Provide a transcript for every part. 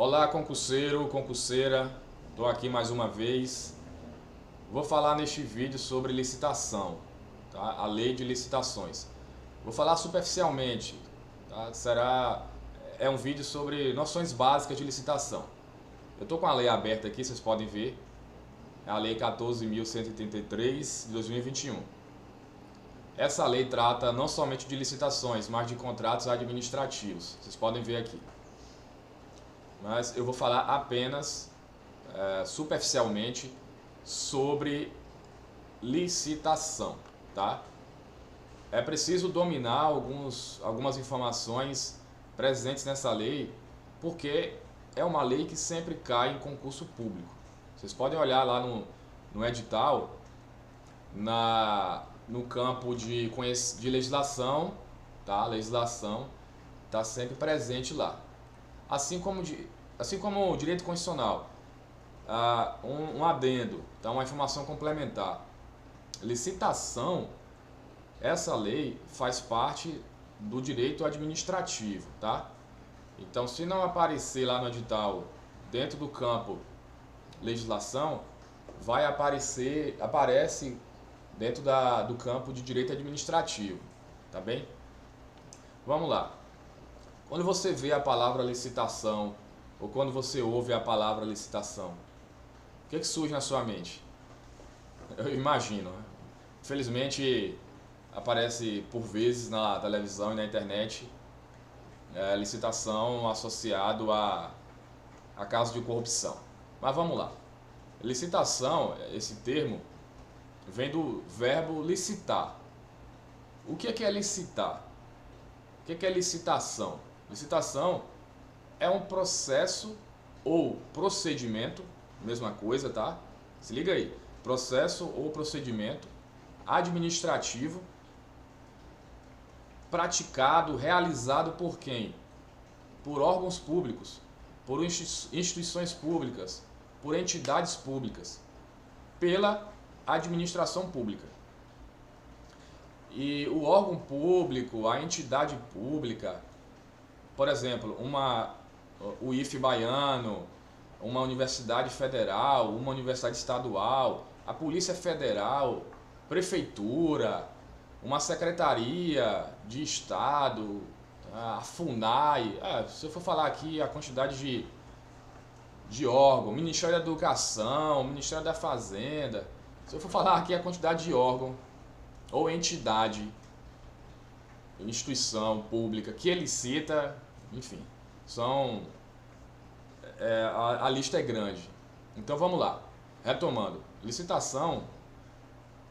Olá, concurseiro, concurseira, estou aqui mais uma vez. Vou falar neste vídeo sobre licitação, tá? A lei de licitações. Vou falar superficialmente, tá? É um vídeo sobre noções básicas de licitação. Eu estou com a lei aberta aqui, vocês podem ver. É a lei 14.183 de 2021. Essa lei trata não somente de licitações, mas de contratos administrativos. Vocês podem ver aqui. Mas eu vou falar apenas superficialmente sobre licitação, tá? É preciso dominar algumas informações presentes nessa lei, porque é uma lei que sempre cai em concurso público. Vocês podem olhar lá no edital, no campo de legislação, tá? A legislação está sempre presente lá. Assim como o direito constitucional, um adendo, tá? Uma informação complementar. Licitação, essa lei faz parte do direito administrativo, tá? Então, se não aparecer lá no edital, dentro do campo legislação, aparece dentro do campo de direito administrativo, tá bem? Vamos lá. Quando você vê a palavra licitação, ou quando você ouve a palavra licitação, o que surge na sua mente? Eu imagino, né? Infelizmente, aparece por vezes na televisão e na internet licitação associado a casos de corrupção. Mas vamos lá. Licitação, esse termo, vem do verbo licitar. O que é licitar? O que é licitação? Licitação é um processo ou procedimento, mesma coisa, tá? Se liga aí. Processo ou procedimento administrativo praticado, realizado por quem? Por órgãos públicos, por instituições públicas, por entidades públicas, pela administração pública. E o órgão público, a entidade pública, por exemplo, o IFE baiano, uma universidade federal, uma universidade estadual, a Polícia Federal, prefeitura, uma secretaria de estado, a FUNAI, se eu for falar aqui a quantidade de órgão, Ministério da Educação, Ministério da Fazenda, se eu for falar aqui a quantidade de órgão ou entidade, instituição pública que ele cita, enfim, a lista é grande. Então vamos lá, retomando, licitação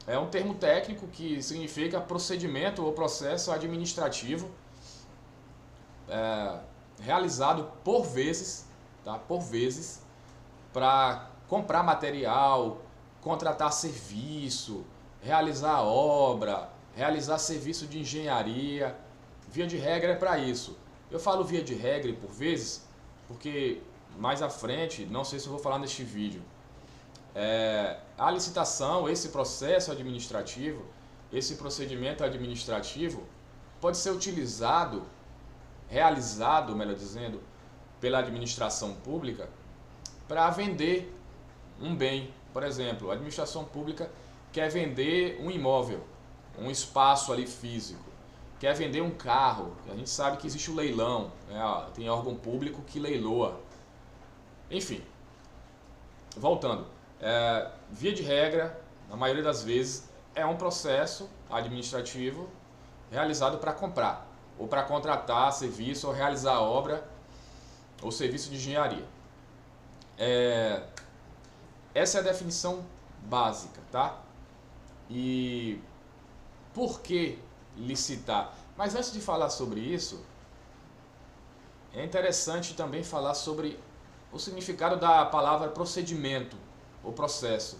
é um termo técnico que significa procedimento ou processo administrativo realizado por vezes, tá? Por vezes, para comprar material, contratar serviço, realizar obra, realizar serviço de engenharia. Via de regra é para isso. Eu falo via de regra e por vezes, porque mais à frente, não sei se eu vou falar neste vídeo, a licitação, esse processo administrativo, esse procedimento administrativo pode ser realizado, melhor dizendo, pela administração pública para vender um bem. Por exemplo, a administração pública quer vender um imóvel, um espaço ali físico, quer vender um carro. A gente sabe que existe o leilão, né? Tem órgão público que leiloa. Enfim, voltando, via de regra, na maioria das vezes, é um processo administrativo realizado para comprar, ou para contratar serviço, ou realizar obra, ou serviço de engenharia. Essa é a definição básica, tá? E por que licitar? Mas antes de falar sobre isso, é interessante também falar sobre o significado da palavra procedimento ou processo.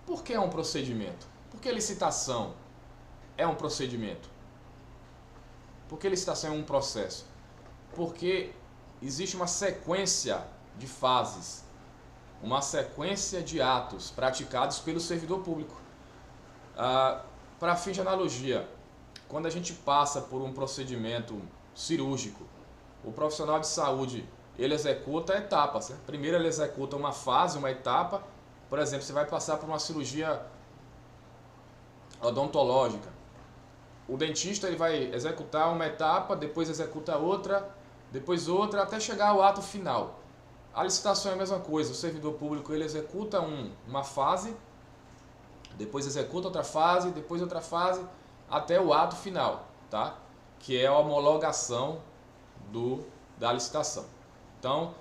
Por que é um procedimento? Por que licitação é um procedimento? Por que licitação é um processo? Porque existe uma sequência de fases, uma sequência de atos praticados pelo servidor público. Para fim de analogia, quando a gente passa por um procedimento cirúrgico, o profissional de saúde ele executa etapas, né? Primeiro ele executa uma fase, uma etapa. Por exemplo, você vai passar por uma cirurgia odontológica. O dentista ele vai executar uma etapa, depois executa outra, depois outra, até chegar ao ato final. A licitação é a mesma coisa. O servidor público ele executa uma fase, depois executa outra fase, depois outra fase, até o ato final, tá? Que é a homologação da licitação. Então,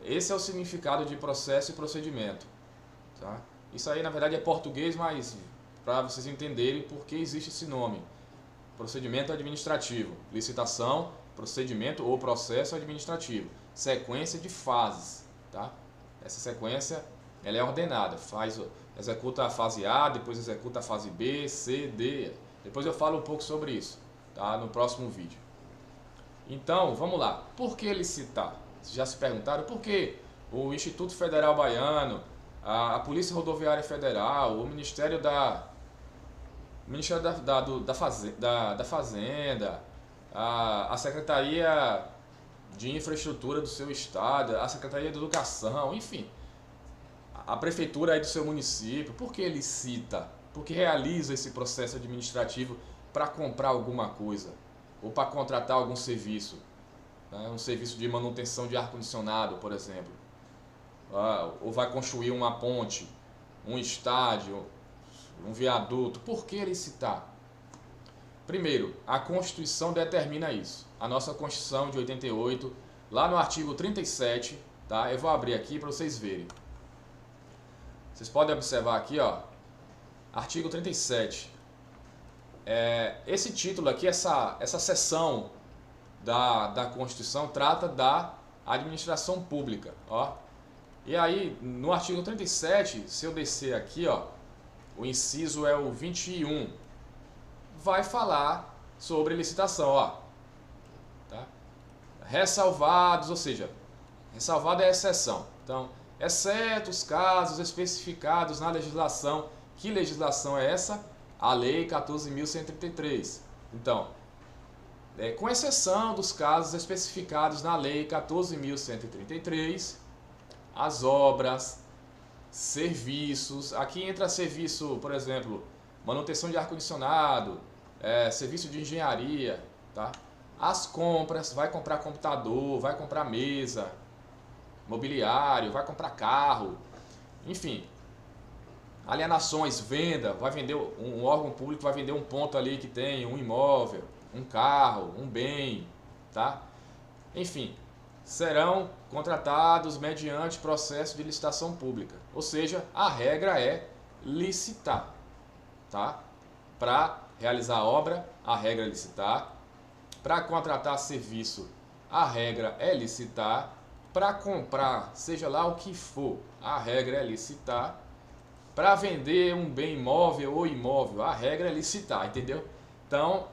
esse é o significado de processo e procedimento, tá? Isso aí, na verdade, é português, mas para vocês entenderem por que existe esse nome. Procedimento administrativo, licitação, procedimento ou processo administrativo, sequência de fases, tá? Essa sequência ela é ordenada, executa a fase A, depois executa a fase B, C, D. Depois eu falo um pouco sobre isso, tá? No próximo vídeo. Então, vamos lá. Por que licitar? Vocês já se perguntaram por que o Instituto Federal Baiano, a Polícia Rodoviária Federal, o Ministério da Fazenda, a Secretaria de Infraestrutura do seu estado, a Secretaria de Educação, enfim, a Prefeitura aí do seu município, por que licita? Porque realiza esse processo administrativo para comprar alguma coisa ou para contratar algum serviço, né? Um serviço de manutenção de ar-condicionado, por exemplo, ou vai construir uma ponte, um estádio, um viaduto. Por que licitar? Primeiro, a Constituição determina isso. A nossa Constituição de 88, lá no artigo 37, tá? Eu vou abrir aqui para vocês verem. Vocês podem observar aqui, ó, artigo 37. Esse título aqui, essa seção da Constituição trata da administração pública, ó. E aí, no artigo 37, se eu descer aqui, ó, o inciso é o 21, vai falar sobre licitação, ó, tá? Ressalvados, ou seja, ressalvado é exceção. Então, exceto os casos especificados na legislação. Que legislação é essa? A Lei 14.133. Então, com exceção dos casos especificados na Lei 14.133, as obras, serviços, aqui entra serviço, por exemplo, manutenção de ar-condicionado, serviço de engenharia, tá? As compras, vai comprar computador, vai comprar mesa, mobiliário, vai comprar carro, enfim, alienações, venda, vai vender, um órgão público vai vender um ponto ali que tem um imóvel, um carro, um bem, tá? Enfim, serão contratados mediante processo de licitação pública, ou seja, a regra é licitar, tá? Para realizar a obra, a regra é licitar. Para contratar serviço, a regra é licitar. Para comprar, seja lá o que for, a regra é licitar. Para vender um bem móvel ou imóvel, a regra é licitar, entendeu? Então,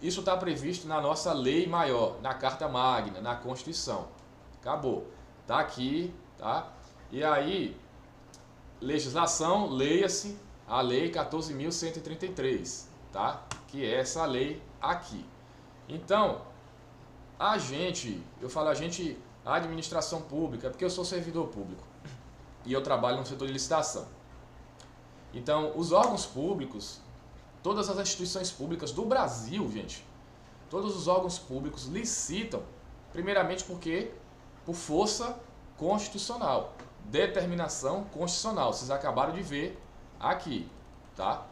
isso está previsto na nossa lei maior, na Carta Magna, na Constituição. Acabou. Está aqui, tá? E aí, legislação, leia-se a Lei 14.133, tá? Que é essa lei aqui. Então, a administração pública, porque eu sou servidor público e eu trabalho no setor de licitação. Então, os órgãos públicos, todas as instituições públicas do Brasil, gente, todos os órgãos públicos licitam, primeiramente porque por força constitucional, determinação constitucional, vocês acabaram de ver aqui, tá?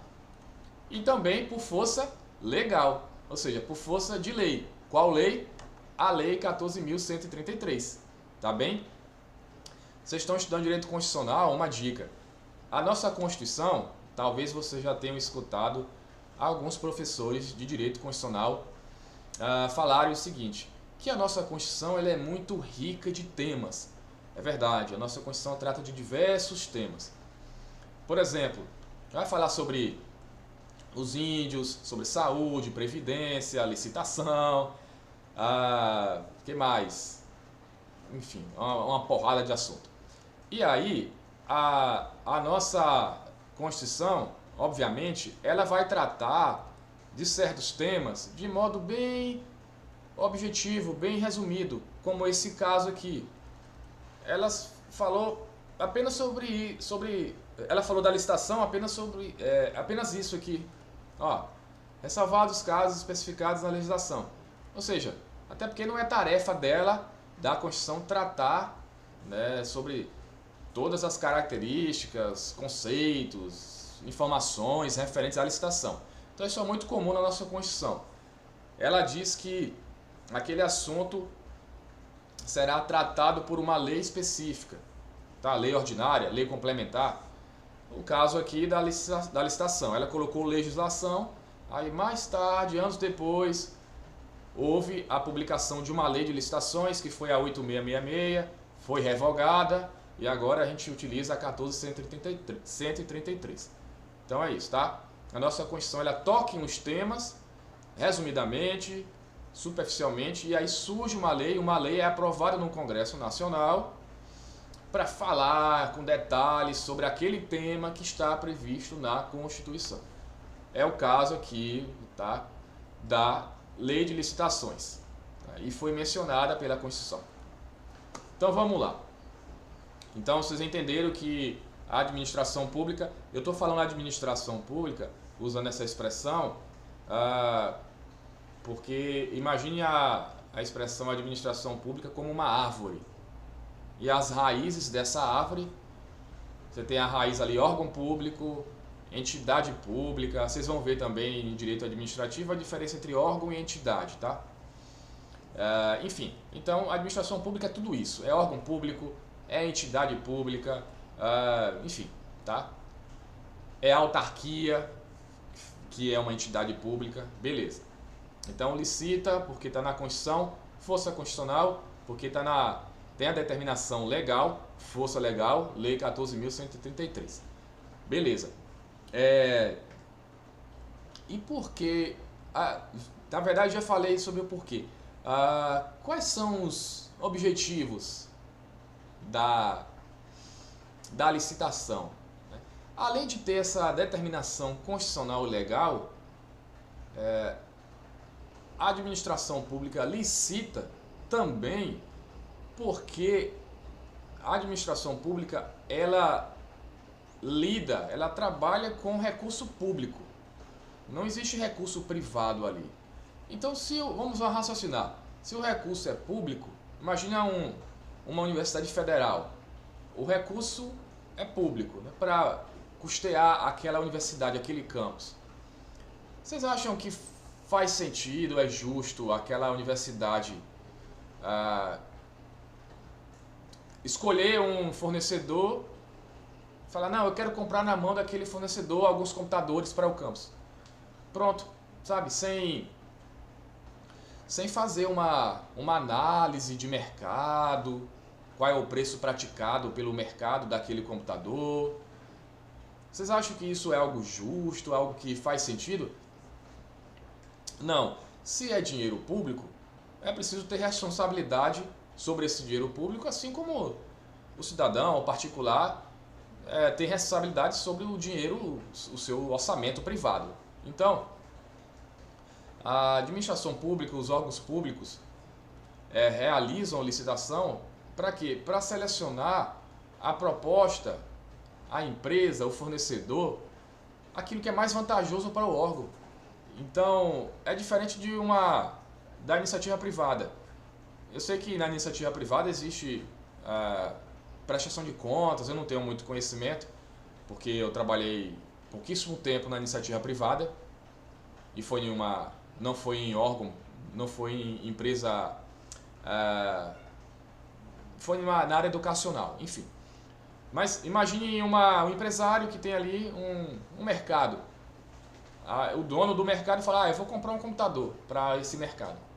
E também por força legal, ou seja, por força de lei. Qual lei? A Lei 14.133, tá bem? Vocês estão estudando direito constitucional, uma dica. A nossa Constituição, talvez vocês já tenham escutado alguns professores de direito constitucional falarem o seguinte, que a nossa Constituição ela é muito rica de temas. É verdade, a nossa Constituição trata de diversos temas. Por exemplo, vai falar sobre os índios, sobre saúde, previdência, licitação, que mais? Enfim, uma porrada de assunto. E aí, a nossa Constituição, obviamente, ela vai tratar de certos temas de modo bem objetivo, bem resumido, como esse caso aqui. Ela falou apenas ela falou da licitação apenas isso aqui. Ó, ressalvados os casos especificados na legislação. Ou seja, até porque não é tarefa dela, da Constituição, tratar, né, sobre todas as características, conceitos, informações referentes à licitação. Então isso é muito comum na nossa Constituição. Ela diz que aquele assunto será tratado por uma lei específica, tá? Lei ordinária, lei complementar. O caso aqui da licitação, ela colocou legislação, aí mais tarde, anos depois, houve a publicação de uma lei de licitações, que foi a 8666, foi revogada, e agora a gente utiliza a 14133. Então é isso, tá? A nossa Constituição, ela toca em uns temas, resumidamente, superficialmente, e aí surge uma lei é aprovada no Congresso Nacional para falar com detalhes sobre aquele tema que está previsto na Constituição. É o caso aqui, tá, da Lei de Licitações, tá? E foi mencionada pela Constituição. Então vamos lá. Então vocês entenderam que a administração pública, eu estou falando administração pública, usando essa expressão, porque imagine a expressão administração pública como uma árvore. E as raízes dessa árvore, você tem a raiz ali, órgão público, entidade pública. Vocês vão ver também em direito administrativo a diferença entre órgão e entidade, tá? Enfim, então a administração pública é tudo isso. É órgão público, é entidade pública, enfim, tá? É autarquia, que é uma entidade pública, beleza. Então licita porque está na Constituição, força constitucional porque tem a determinação legal, força legal, Lei 14.133. Beleza. E por que? Na verdade já falei sobre o porquê. Quais são os objetivos da licitação? Além de ter essa determinação constitucional e legal, a administração pública licita também porque a administração pública, ela trabalha com recurso público. Não existe recurso privado ali. Então, vamos raciocinar. Se o recurso é público, imagina uma universidade federal. O recurso é público, né, para custear aquela universidade, aquele campus. Vocês acham que faz sentido, é justo aquela universidade escolher um fornecedor, falar, não, eu quero comprar na mão daquele fornecedor alguns computadores para o campus. Pronto, sabe, sem fazer uma análise de mercado, qual é o preço praticado pelo mercado daquele computador. Vocês acham que isso é algo justo, algo que faz sentido? Não. Se é dinheiro público, é preciso ter responsabilidade sobre esse dinheiro público, assim como o cidadão, o particular, tem responsabilidade sobre o dinheiro, o seu orçamento privado. Então, a administração pública, os órgãos públicos realizam licitação para quê? Para selecionar a proposta, a empresa, o fornecedor, aquilo que é mais vantajoso para o órgão. Então, é diferente da iniciativa privada. Eu sei que na iniciativa privada existe prestação de contas, eu não tenho muito conhecimento, porque eu trabalhei pouquíssimo tempo na iniciativa privada, e não foi em órgão, não foi em empresa, foi na área educacional, enfim. Mas imagine um empresário que tem ali um mercado. O dono do mercado fala, eu vou comprar um computador para esse mercado.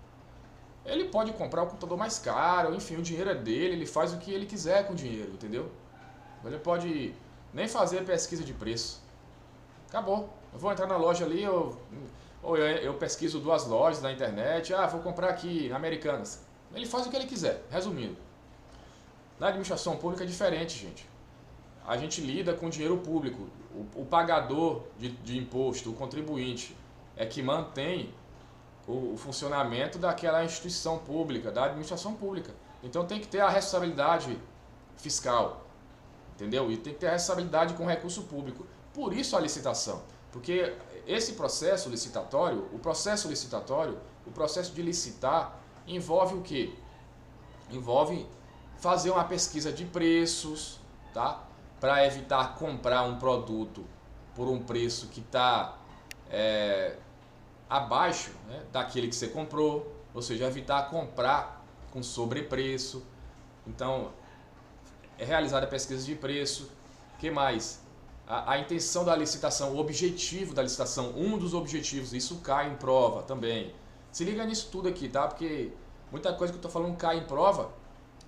Ele pode comprar o computador mais caro, enfim, o dinheiro é dele, ele faz o que ele quiser com o dinheiro, entendeu? Ele pode nem fazer pesquisa de preço. Acabou. Eu vou entrar na loja ali, ou eu pesquiso 2 lojas na internet, vou comprar aqui na Americanas. Ele faz o que ele quiser, resumindo. Na administração pública é diferente, gente. A gente lida com dinheiro público. O pagador de imposto, o contribuinte, é que mantém o funcionamento daquela instituição pública, da administração pública. Então tem que ter a responsabilidade fiscal, entendeu? E tem que ter a responsabilidade com o recurso público. Por isso a licitação, porque esse processo licitatório, o processo de licitar, envolve o quê? Envolve fazer uma pesquisa de preços, tá? Para evitar comprar um produto por um preço que está abaixo, né, daquele que você comprou, ou seja, evitar comprar com sobrepreço. Então, é realizada a pesquisa de preço. O que mais? A intenção da licitação, o objetivo da licitação, um dos objetivos, isso cai em prova também. Se liga nisso tudo aqui, tá? Porque muita coisa que eu estou falando cai em prova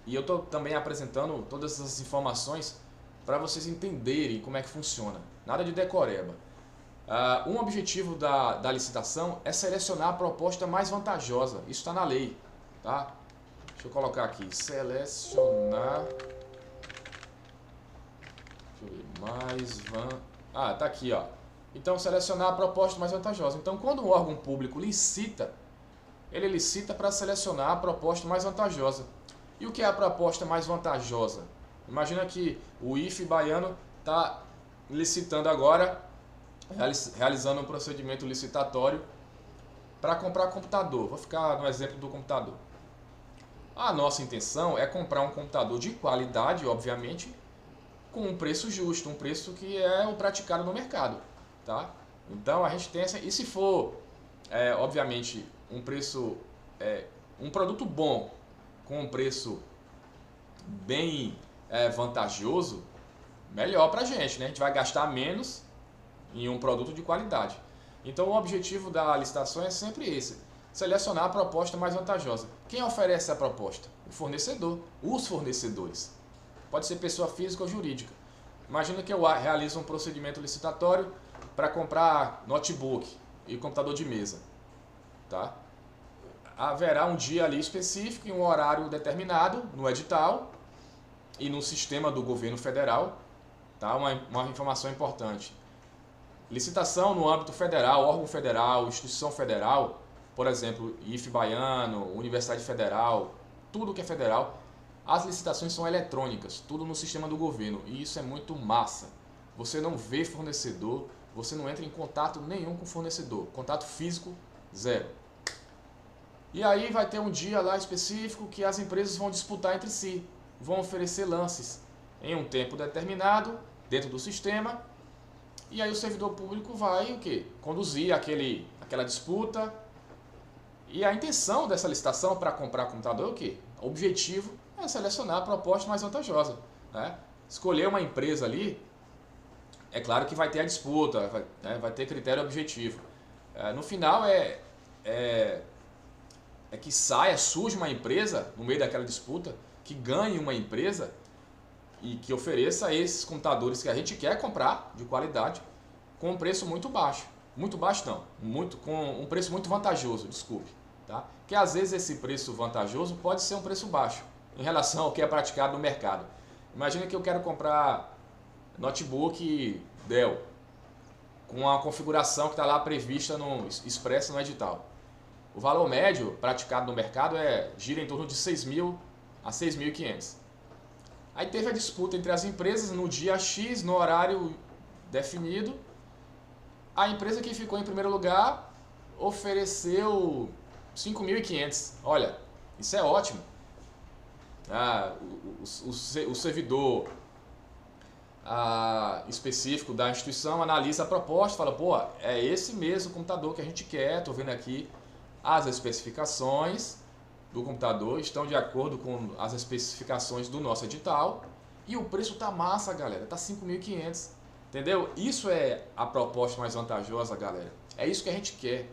e eu estou também apresentando todas essas informações para vocês entenderem como é que funciona. Nada de decoreba. Um objetivo da licitação é selecionar a proposta mais vantajosa. Isso está na lei, tá? Deixa eu colocar aqui, selecionar... tá aqui, ó. Então, selecionar a proposta mais vantajosa. Então, quando um órgão público licita, ele licita para selecionar a proposta mais vantajosa. E o que é a proposta mais vantajosa? Imagina que o IFE baiano está licitando agora, realizando um procedimento licitatório para comprar computador. Vou ficar no exemplo do computador. A nossa intenção é comprar um computador de qualidade, obviamente, com um preço justo, um preço que é o praticado no mercado, tá? Então a gente tem essa, e se for, obviamente, um preço, um produto bom com um preço bem vantajoso, melhor pra gente, né? A gente vai gastar menos em um produto de qualidade. Então o objetivo da licitação é sempre esse, selecionar a proposta mais vantajosa. Quem oferece a proposta? O fornecedor, os fornecedores. Pode ser pessoa física ou jurídica. Imagina que eu realizo um procedimento licitatório para comprar notebook e computador de mesa. Tá? Haverá um dia ali específico e um horário determinado no edital e no sistema do governo federal. Tá? Uma informação importante. Licitação no âmbito federal, órgão federal, instituição federal, por exemplo, IFE baiano, Universidade Federal, tudo que é federal. As licitações são eletrônicas, tudo no sistema do governo, e isso é muito massa. Você não vê fornecedor, você não entra em contato nenhum com o fornecedor, contato físico, zero. E aí vai ter um dia lá específico que as empresas vão disputar entre si, vão oferecer lances em um tempo determinado, dentro do sistema, e aí o servidor público vai o quê? Conduzir aquela disputa. E a intenção dessa licitação para comprar computador é o quê? O objetivo é selecionar a proposta mais vantajosa, né? Escolher uma empresa ali, é claro que vai ter a disputa, vai ter critério objetivo. No final que surge uma empresa no meio daquela disputa, que ganhe uma empresa e que ofereça esses computadores que a gente quer comprar de qualidade com um preço muito baixo. Muito baixo não, com um preço muito vantajoso, desculpe. Tá? Que às vezes esse preço vantajoso pode ser um preço baixo em relação ao que é praticado no mercado. Imagina que eu quero comprar notebook Dell com a configuração que está lá prevista expressa no edital. O valor médio praticado no mercado gira em torno de 6.000 a 6.500. Aí teve a disputa entre as empresas no dia X, no horário definido. A empresa que ficou em primeiro lugar ofereceu 5.500. Olha, isso é ótimo. O servidor específico da instituição analisa a proposta e fala, pô, é esse mesmo computador que a gente quer, estou vendo aqui as especificações do computador, estão de acordo com as especificações do nosso edital e o preço tá massa, galera, tá 5.500, entendeu? Isso é a proposta mais vantajosa, galera, é isso que a gente quer,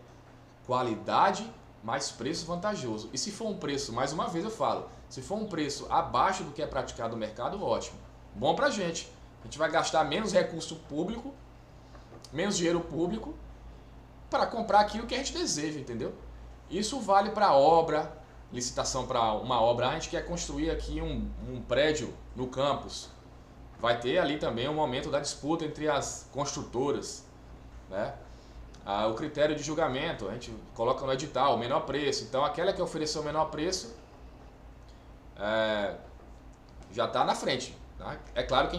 qualidade mais preço vantajoso. E se for um preço, mais uma vez eu falo, se for um preço abaixo do que é praticado no mercado, ótimo, bom pra gente. A gente vai gastar menos recurso público, menos dinheiro público para comprar aquilo que a gente deseja, entendeu? Isso vale para obra, licitação para uma obra. A gente quer construir aqui um prédio no campus. Vai ter ali também um momento da disputa entre as construtoras, né? o critério de julgamento, a gente coloca no edital o menor preço. Então aquela que ofereceu o menor preço já está na frente. Tá? É claro que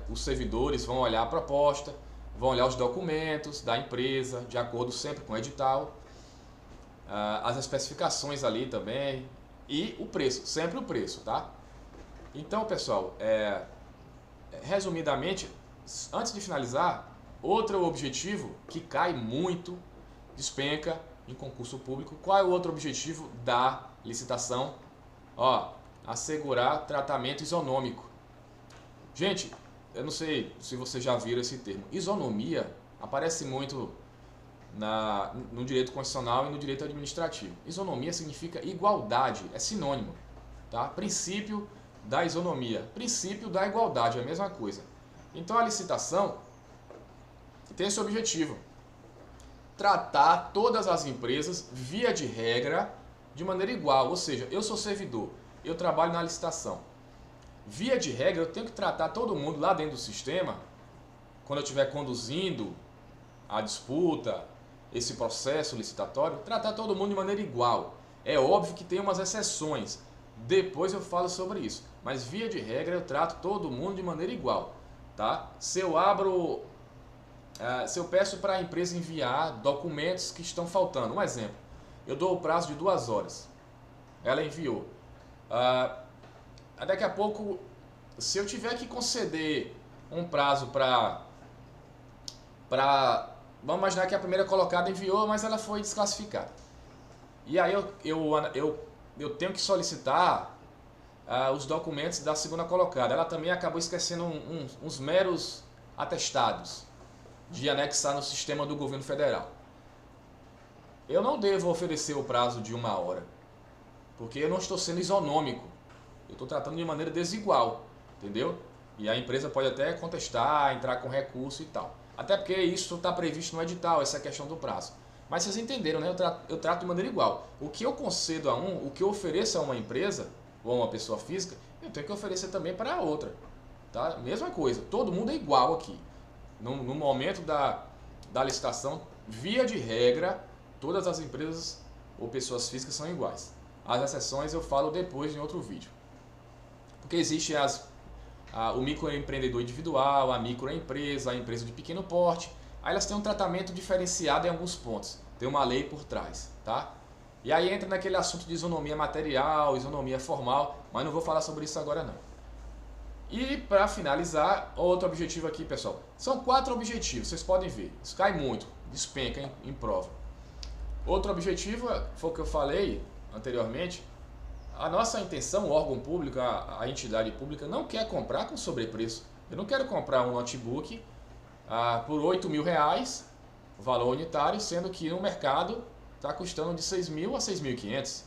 os servidores vão olhar a proposta, vão olhar os documentos da empresa, de acordo sempre com o edital, as especificações ali também e o preço, sempre o preço, tá? Então, pessoal, resumidamente, antes de finalizar, outro objetivo que cai muito, despenca em concurso público. Qual é o outro objetivo da licitação? Assegurar tratamento isonômico. Gente, eu não sei se vocês já viram esse termo. Isonomia aparece muito no direito constitucional e no direito administrativo. Isonomia significa igualdade, é sinônimo. Tá? Princípio da isonomia, princípio da igualdade, é a mesma coisa. Então a licitação tem esse objetivo: tratar todas as empresas, via de regra, de maneira igual. Ou seja, eu sou servidor, eu trabalho na licitação. Via de regra, eu tenho que tratar todo mundo lá dentro do sistema, quando eu estiver conduzindo a disputa, esse processo licitatório, tratar todo mundo de maneira igual. É óbvio que tem umas exceções, depois eu falo sobre isso, mas via de regra eu trato todo mundo de maneira igual. Tá? Se eu peço para a empresa enviar documentos que estão faltando, um exemplo, eu dou o prazo de 2 horas, ela enviou. Daqui a pouco, se eu tiver que conceder um prazo para vamos imaginar que a primeira colocada enviou, mas ela foi desclassificada. E aí eu tenho que solicitar os documentos da segunda colocada. Ela também acabou esquecendo uns meros atestados de anexar no sistema do governo federal. Eu não devo oferecer o prazo de 1 hora, porque eu não estou sendo isonômico. Eu estou tratando de maneira desigual, entendeu? E a empresa pode até contestar, entrar com recurso e tal. Até porque isso está previsto no edital, essa questão do prazo. Mas vocês entenderam, né? Eu trato de maneira igual. O que eu concedo o que eu ofereço a uma empresa ou a uma pessoa física, eu tenho que oferecer também para a outra. Tá? Mesma coisa, todo mundo é igual aqui. No momento da licitação, via de regra, todas as empresas ou pessoas físicas são iguais. As exceções eu falo depois em outro vídeo. Porque existe o microempreendedor individual, a microempresa, a empresa de pequeno porte. Aí elas têm um tratamento diferenciado em alguns pontos. Tem uma lei por trás, tá? E aí entra naquele assunto de isonomia material, isonomia formal, mas não vou falar sobre isso agora não. E para finalizar, outro objetivo aqui, pessoal. São 4 objetivos, vocês podem ver. Isso cai muito, despenca em prova. Outro objetivo foi o que eu falei anteriormente. A nossa intenção, o órgão público, a entidade pública, não quer comprar com sobrepreço. Eu não quero comprar um notebook por R$8.000, valor unitário, sendo que no mercado está custando de 6.000 a 6.500.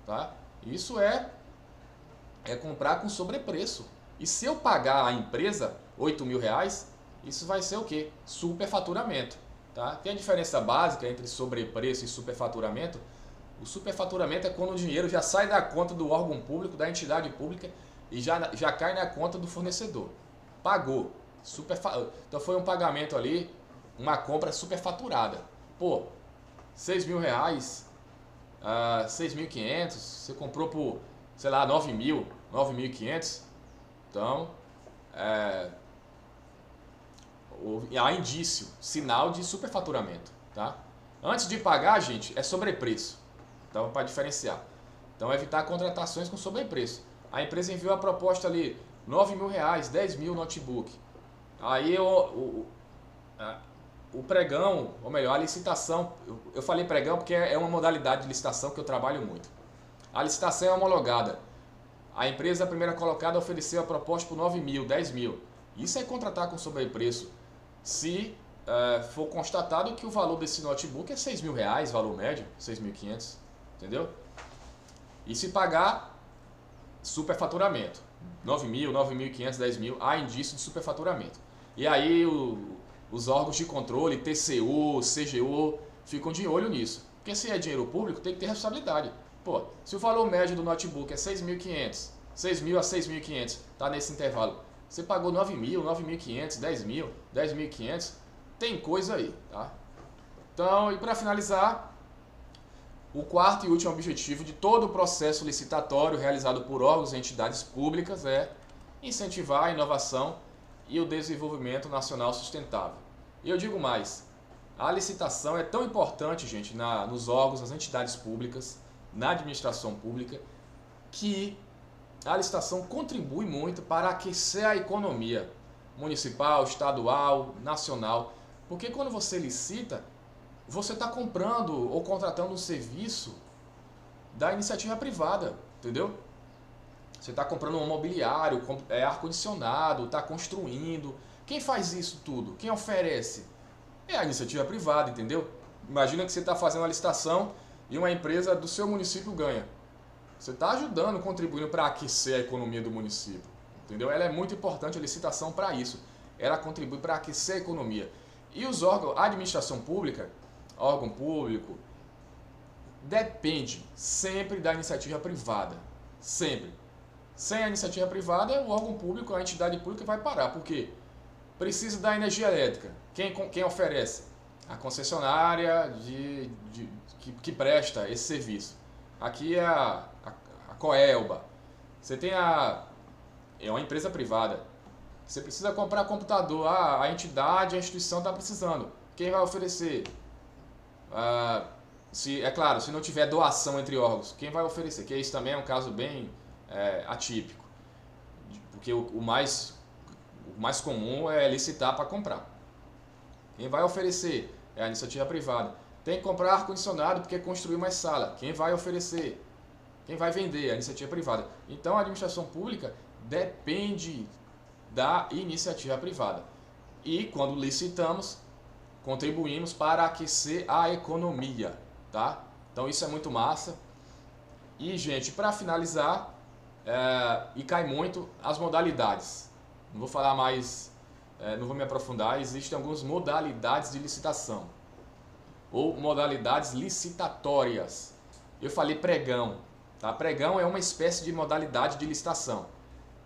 Tá? Isso é comprar com sobrepreço. E se eu pagar a empresa R$8.000, isso vai ser o quê? Superfaturamento. Tá? Tem a diferença básica entre sobrepreço e superfaturamento. O superfaturamento é quando o dinheiro já sai da conta do órgão público, da entidade pública e já cai na conta do fornecedor. Pagou. Então foi um pagamento ali, uma compra superfaturada. Pô, R$6.000, 6.500, você comprou por, sei lá, 9.000, 9.500. Então, há indício, sinal de superfaturamento. Tá? Antes de pagar, gente, é sobrepreço. Então, para diferenciar. Então, evitar contratações com sobrepreço. A empresa enviou a proposta ali, R$9.000, 10.000 notebook. Aí o pregão, ou melhor, a licitação, eu falei pregão porque é uma modalidade de licitação que eu trabalho muito. A licitação é homologada. A empresa, a primeira colocada, ofereceu a proposta por 9.000, 10.000. Isso é contratar com sobrepreço. Se for constatado que o valor desse notebook é R$6.000, valor médio, 6.500. Entendeu? E se pagar, superfaturamento. 9.000, 9.500, 10.000, há indício de superfaturamento. E aí os órgãos de controle, TCU, CGU, ficam de olho nisso. Porque se é dinheiro público, tem que ter responsabilidade. Pô, se o valor médio do notebook é 6.500, 6.000 a 6.500, tá nesse intervalo, você pagou 9.000, 9.500, 10.000, 10.500, tem coisa aí, tá? Então, e para finalizar, o quarto e último objetivo de todo o processo licitatório realizado por órgãos e entidades públicas é incentivar a inovação e o desenvolvimento nacional sustentável. E eu digo mais, a licitação é tão importante, gente, nos órgãos, nas entidades públicas, na administração pública, que a licitação contribui muito para aquecer a economia municipal, estadual, nacional. Porque quando você licita, você está comprando ou contratando um serviço da iniciativa privada, entendeu? Você está comprando um mobiliário, ar-condicionado, está construindo. Quem faz isso tudo? Quem oferece? É a iniciativa privada, entendeu? Imagina que você está fazendo uma licitação e uma empresa do seu município ganha. Você está ajudando, contribuindo para aquecer a economia do município, entendeu? Ela é muito importante, a licitação, para isso. Ela contribui para aquecer a economia. E os órgãos, a administração pública, órgão público, depende sempre da iniciativa privada. Sempre. Sem a iniciativa privada, o órgão público, a entidade pública vai parar. Por quê? Precisa da energia elétrica. Quem oferece? A concessionária que presta esse serviço. Aqui é a Coelba. Você tem é uma empresa privada. Você precisa comprar computador. A entidade, a instituição está precisando. Quem vai oferecer? É claro, se não tiver doação entre órgãos, quem vai oferecer? Que isso também é um caso bem atípico. Porque o mais comum é licitar para comprar. Quem vai oferecer? É a iniciativa privada. Tem que comprar ar-condicionado porque construir mais sala. Quem vai oferecer? Quem vai vender? É a iniciativa privada. Então a administração pública depende da iniciativa privada. E quando licitamos, contribuímos para aquecer a economia, tá? Então isso é muito massa. E, gente, para finalizar, e cai muito as modalidades. Não vou falar mais, não vou me aprofundar. Existem algumas modalidades de licitação ou modalidades licitatórias. Eu falei pregão, tá? Pregão é uma espécie de modalidade de licitação,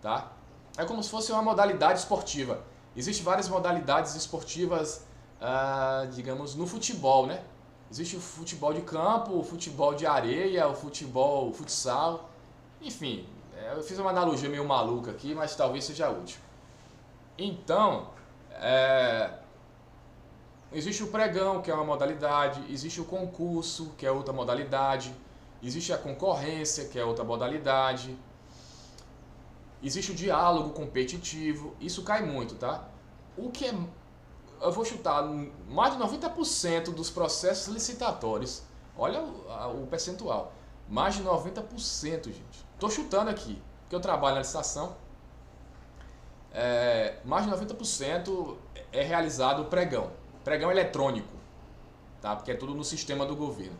tá? É como se fosse uma modalidade esportiva. Existem várias modalidades esportivas, digamos, no futebol, né? Existe o futebol de campo, o futebol de areia, o futsal, enfim. Eu fiz uma analogia meio maluca aqui, mas talvez seja útil. Então, existe o pregão, que é uma modalidade, existe o concurso, que é outra modalidade, existe a concorrência, que é outra modalidade, existe o diálogo competitivo, isso cai muito, tá? Eu vou chutar, mais de 90% dos processos licitatórios, olha o percentual, mais de 90%, gente. Estou chutando aqui, porque eu trabalho na licitação, mais de 90% é realizado pregão eletrônico, tá? Porque é tudo no sistema do governo.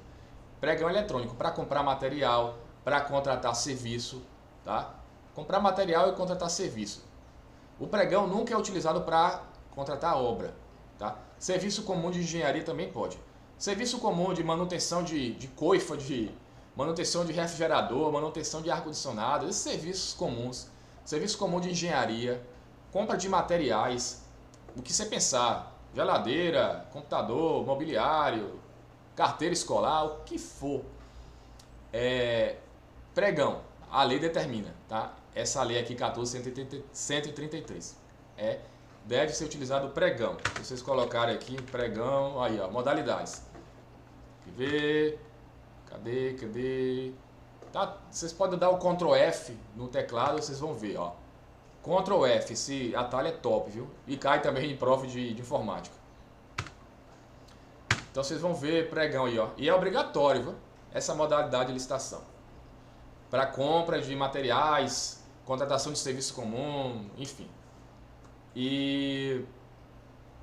Pregão eletrônico para comprar material, para contratar serviço, tá? Comprar material e contratar serviço. O pregão nunca é utilizado para contratar obra, tá? Serviço comum de engenharia também pode. Serviço comum de manutenção de coifa, de manutenção de refrigerador, manutenção de ar-condicionado, esses serviços comuns. Serviço comum de engenharia, compra de materiais, o que você pensar, geladeira, computador, mobiliário, carteira escolar, o que for. Pregão, a lei determina, tá? Essa lei aqui, 14.133, deve ser utilizado o pregão. Se vocês colocarem aqui, pregão, aí ó, modalidades. Quer ver? Cadê? Tá? Vocês podem dar o Ctrl F no teclado, vocês vão ver, ó. Ctrl F, esse atalho é top, viu? E cai também em prova de informática. Então vocês vão ver pregão aí, ó. E é obrigatório, viu? Essa modalidade de licitação. Para compra de materiais, contratação de serviço comum, enfim. E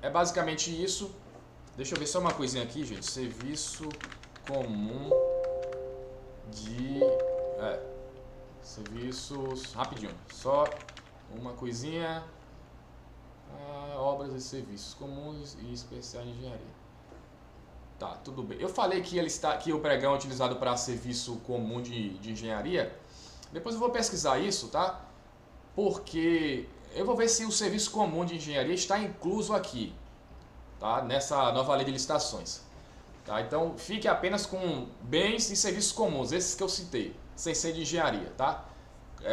é basicamente isso. Deixa eu ver só uma coisinha aqui, gente. Serviço comum de... serviços... Rapidinho. Só uma coisinha. Obras e serviços comuns e especiais de engenharia. Tá, tudo bem. Eu falei que o pregão é utilizado para serviço comum de engenharia. Depois eu vou pesquisar isso, tá? Porque eu vou ver se o serviço comum de engenharia está incluso aqui, tá? Nessa nova lei de licitações. Tá? Então fique apenas com bens e serviços comuns, esses que eu citei, sem ser de engenharia. Tá?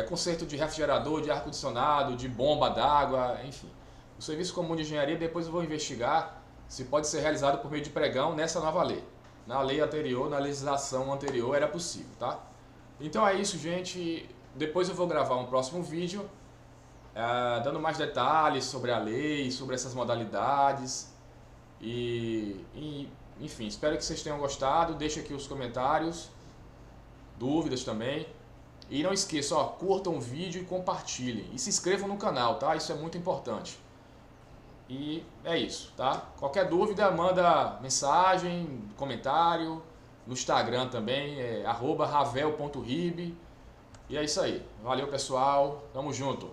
Conserto de refrigerador, de ar-condicionado, de bomba d'água, enfim. O serviço comum de engenharia depois eu vou investigar se pode ser realizado por meio de pregão nessa nova lei. Na lei anterior, na legislação anterior era possível. Tá? Então é isso, gente. Depois eu vou gravar um próximo vídeo dando mais detalhes sobre a lei, sobre essas modalidades enfim, espero que vocês tenham gostado. Deixe aqui os comentários, dúvidas também. E não esqueçam, curtam o vídeo e compartilhem. E se inscrevam no canal, tá? Isso é muito importante. E é isso, tá? Qualquer dúvida, manda mensagem, comentário. No Instagram também, @ravel.rib. E é isso aí. Valeu, pessoal. Tamo junto.